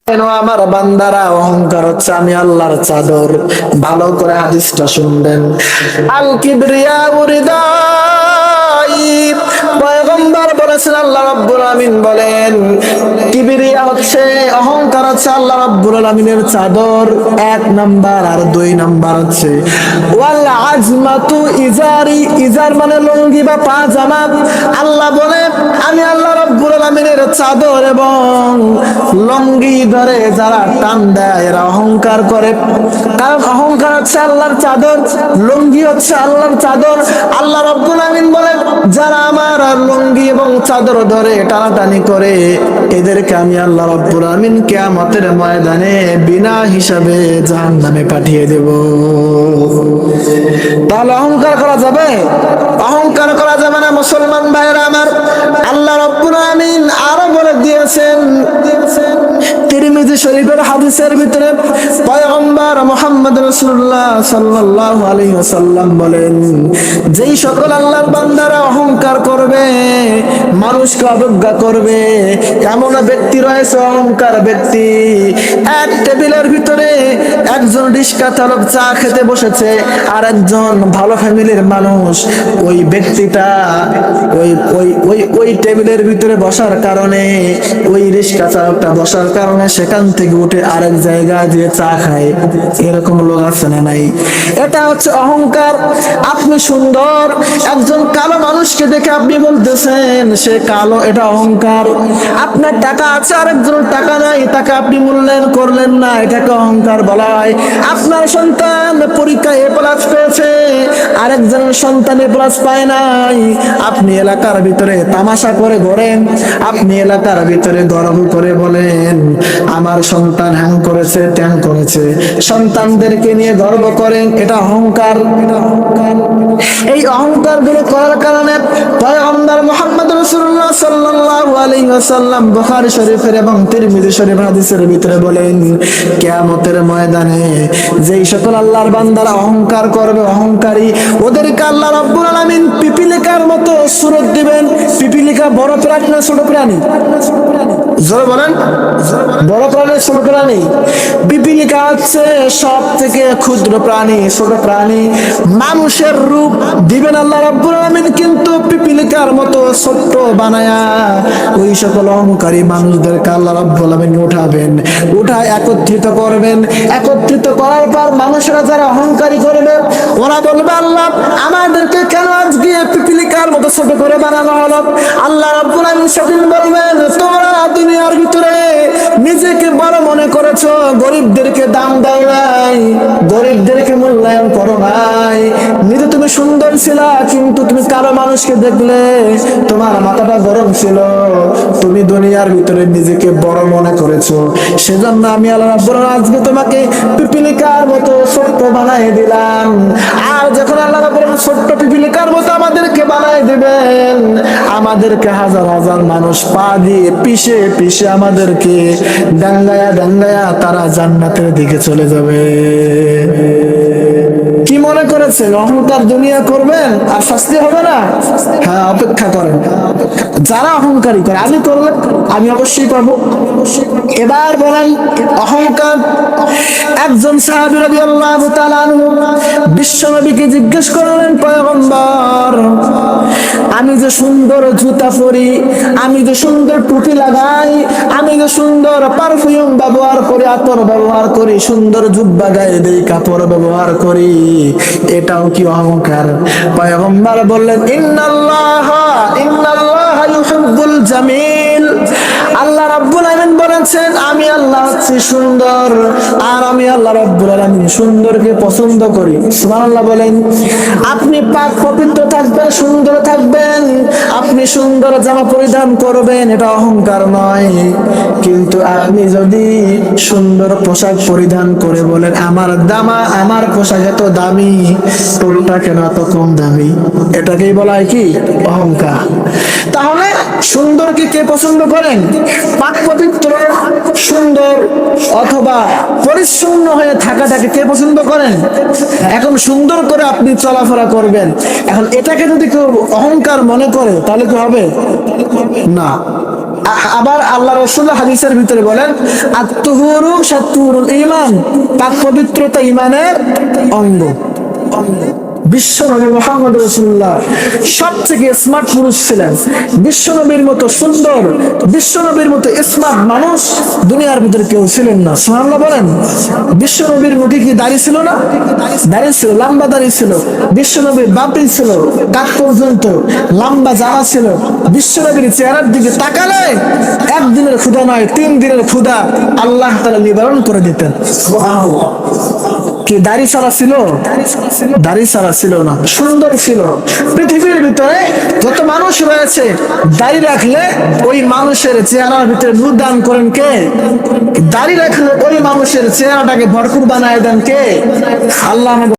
কেন আমার বান্দারা, অহংকার হচ্ছে আমি আল্লাহর চাদর। ভালো করে হাদিসটা শুনবেন। আল কিবরিয়া উরিদাই, পয়গম্বর বলেছেন, আল্লাহ রাব্বুল আমিন বলেন, কিবরিয়া হচ্ছে, অহংকার হচ্ছে আল্লাহ রাব্বুল আমিনের চাদর, 1 নাম্বার। আর 2 নাম্বার হচ্ছে ওয়াল আজমাতু ইজারি, ইজার মানে লুঙ্গি বা পাজামা। আল্লাহ বলেন আমি আল্লাহ রাব্বুল আমিনের চাদর এবং লুঙ্গি ধরে যারা টান দেয় এরা অহংকার করে। কারণ অহংকার হচ্ছে আল্লাহর চাদর, লুঙ্গি হচ্ছে আল্লাহর চাদর। আল্লাহ রাব্বুল আমিন বলেন যারা আমার লুঙ্গি এবং চাদর ধরে টানাটানি করে এদেরকে আমি আল্লাহ রাব্বুল আমিন কিয়ামতের ময়দানে বিনা হিসাবে জাহান্নামে পাঠিয়ে দেব। তাহলে অহংকার করা যাবে? অহংকার করা যাবে না মুসলমান ভাইরা আমার। আল্লাহ রাব্বুল আমিন আরো বলে দিয়েছেন তিরমিজি শরীফের হাদিসের ভিতরে, পয়গম্বর মুহাম্মদ রাসূলুল্লাহ সাল্লাল্লাহু আলাইহি ওয়াসাল্লাম বলেন, যেই সকল আল্লাহর বান্দারা অহংকার করবে, মানুষকে অবজ্ঞা করবে, এমন ব্যক্তি রয়েছে অহংকার ব্যক্তি। এক টেবিলের ভিতরে একজন রিক্সা চালক চা খেতে বসেছে আর একজন ভালো ফ্যামিলির মানুষ। ওই ব্যক্তিটা ওই টেবিলের ভিতরে বসার কারণে, ওই রিক্সা চালকটা বসার কারণে সেখান থেকে উঠে আরেক জায়গায় দিয়ে চা খায়। এরকম লোক আছে না নাই? এটা হচ্ছে অহংকার। আপনি সুন্দর, একজন কালো মানুষকে দেখে আপনি বলতেছেন সে কালো, এটা অহংকার। আপনার টাকা আছে আর একজন টাকা নাই, তাকে আপনি মূল্যায়ন করলেন না, এটাকে অহংকার বলা হয়। আপনার সন্তান পরীক্ষায় এ প্লাস পেয়েছে, আরেকজনের সন্তান এ প্লাস পায় নাই, আপনি এলাকার ভিতরে তামাশা করে ঘোরেন, আপনি এলাকার ভিতরে গর্ব করে বলেন আমার সন্তান হ্যাং করেছে ত্যাং করেছে, সন্তানদেরকে নিয়ে গর্ব করেন, এটা অহংকার। এই অহংকার গুলো করার কারণে পয়গম্বর মুহাম্মদ রাসূলুল্লাহ সাল্লাল্লাহু আলাইহি ওয়াসাল্লাম বুখারী শরীফের এবং তিরমিজি শরীফের হাদিসের ভিতরে বলেন, কিয়ামতের ময়দানে যেই সকল আল্লাহর বান্দারা অহংকার করবে, অহংকারী, ওদেরকে আল্লাহ রাব্বুল আলামিন পিপিলিকার মতো সূরত দিবেন। পিপিলিকা বড় প্রাণী না ছোট প্রাণী? জোরে বলেন, বড় প্রাণী ছোট প্রাণী? পিপিলিকা হচ্ছে সব থেকে ক্ষুদ্র প্রাণী, ছোট প্রাণী। মানুষের রূপ দিবেন আল্লাহ রাব্বুল আলামিন, কিন্তু পিপিলিকার মতো ছোট্ট বানায়া ওই সকল অহংকারী মানুষদেরকে আল্লাহ রাব্বুল আলামিন উঠাবেন, উঠায় একত্রিত করবেন। একত্রিত করার পর মানুষরা যারা অহংকারী করবে ওরা বলবে আল্লাহ আমাদেরকে কেন আজকে পিপিলিকার মতো ছোট করে বানানো হলো? আল্লাহ রাব্বুল আলামিন সেদিন বলবেন তোমরা দুনিয়ার ভিতরে নিজেকে বড় মনে করেছো, গরিবদেরকে দাম দাও নাই, গরিবদেরকে মূল্যায়ন করো নাই। নিজে তুমি সুন্দর ছিলা, কিন্তু তুমি কারো মানুষকে দেখলে তোমার মাথাটা গরম ছিল, তুমি দুনিয়ার ভিতরে নিজেকে বড় মনে করেছো। সেজন্য আমি আল্লাহ রাব্বুল আলামিন আজকে তোমাকে পিপিলিকার মতো ছোট্ট বানাই দিলাম। আর যখন আল্লাহ রাব্বুল আলামিন ছোট্ট পিপিলিকার মতো আমাদেরকে বানাই দিবেন, আমাদেরকে হাজার হাজার মানুষ পা দিয়ে পিষে পিষে আমাদেরকে ডাঙ্গায়া ডাঙ্গায়া তারা জান্নাতের দিকে চলে যাবে। কি মনে করেছেন অহংকার দুনিয়া করবেন আর শাস্তি হবে না? হ্যাঁ, অপেক্ষা করেন। যারা অহংকারী করে, আমি করলে আমি অবশ্যই পাবো। এবার বলেন অহংকার। একজন সাহাবী রাদিয়াল্লাহু তাআলা আনহু বিশ্বনবীকে জিজ্ঞেস করলেন, পয়গম্বর আমি যে সুন্দর জুতা পরি, আমি যে সুন্দর টুপি লাগাই, আমি যে সুন্দর পারফিউম ব্যবহার করি, আতর ব্যবহার করি, সুন্দর জুব্বা গায়ে দেই, কাপড় ব্যবহার করি, এটাও কি অহংকার? পয়গম্বর বললেন ইন্নাল্লাহা ইউহিব্বুল জামিল। আল্লাহ রাব্বুল আলামিন বলেছেন আমি আল্লাহ হচ্ছি সুন্দর, আর আমি আল্লাহ রাব্বুল আলামিন সুন্দরকে পছন্দ করি। সুবহানাল্লাহ বলেন। আপনি পাক পবিত্র থাকবেন, সুন্দর থাকবেন, আপনি সুন্দর জামা পরিধান করবেন, এটা অহংকার নয়। কিন্তু আপনি যদি সুন্দর পোশাক পরিধান করে বলেন আমার পোশাক এত দামি, তোরটা কেন এত কম দামি, এটাকেই বলা হয় কি অহংকার। তাহলে সুন্দরকে কে পছন্দ করেন? পাক পবিত্র সুন্দর অথবা পরিচ্ছন্ন হয়ে থাকাটাকে কে পছন্দ করেন? এখন সুন্দর করে আপনি চলাফেরা করবেন, এখন এটাকে যদি কেউ অহংকার মনে করে তাহলে কি হবে? না। আবার আল্লাহ রাসূল হাদিসের ভিতরে বলেন, আত-তুহুরু শাতুরুল ঈমান, পাক পবিত্রতা ঈমানের অঙ্গ। বিশ্বনবী মুহাম্মদ রাসূলুল্লাহ সবথেকে স্মার্ট পুরুষ ছিলেন। বিশ্বনবীর মতো সুন্দর, বিশ্বনবীর মতো স্মার্ট মানুষ দুনিয়ার ভিতরে কেউ ছিলেন না। সুবহানাল্লাহ বলেন। বিশ্বনবীর মুখে কি দাড়ি ছিল না? দাড়ি ছিল, লম্বা দাড়ি ছিল। বিশ্বনবীর বাপড়ি ছিল কাঠ পর্যন্ত, লম্বা জামা ছিল। বিশ্বনবীর চেহারার দিকে তাকালে একদিনের ক্ষুধা নয়, 3 দিনের ক্ষুধা আল্লাহ তাআলা নিবারণ করে দিতেন। সুবহানাল্লাহ। কি দাড়ি ছাড়া ছিল? দাড়ি ছাড়া ছিল না, সুন্দর ছিল। পৃথিবীর ভিতরে যত মানুষ রয়েছে দাড়ি রাখলে ওই মানুষের চেহারার ভিতরে নূর দান করেন কে? দাড়ি রাখলে ওই মানুষের চেহারাটাকে ভরপুর বানায় দেন কে? আল্লাহ।